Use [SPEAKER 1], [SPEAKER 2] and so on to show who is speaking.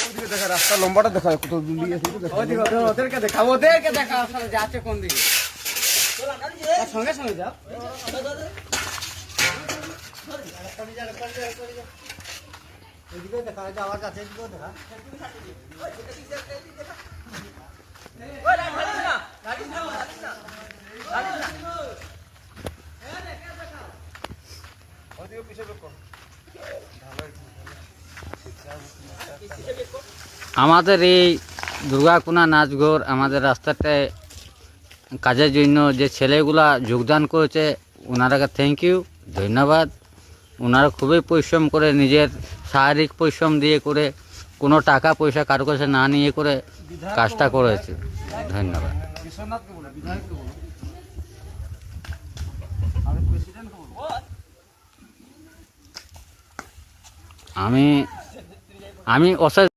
[SPEAKER 1] দেখা রাস্তা লম্বাটা দেখা কত দূর আছে ওদেরকে দেখা আসলে যাচ্ছে কোন দিকে সঙ্গে সঙ্গে যাও এদিকে দেখা আওয়াজ আছে এদিকে দেখা
[SPEAKER 2] আমাদের এই দুর্গাকুনা নাচঘর আমাদের রাস্তাটায় কাজের জন্য যে ছেলেগুলা যোগদান করেছে ওনারাকে থ্যাংক ইউ, ধন্যবাদ। ওনারা খুবই পরিশ্রম করে নিজের শারীরিক পরিশ্রম দিয়ে করে কোনো টাকা পয়সা কারো কাছে না নিয়ে করে কাজটা করেছে, ধন্যবাদ। আমি অশেষ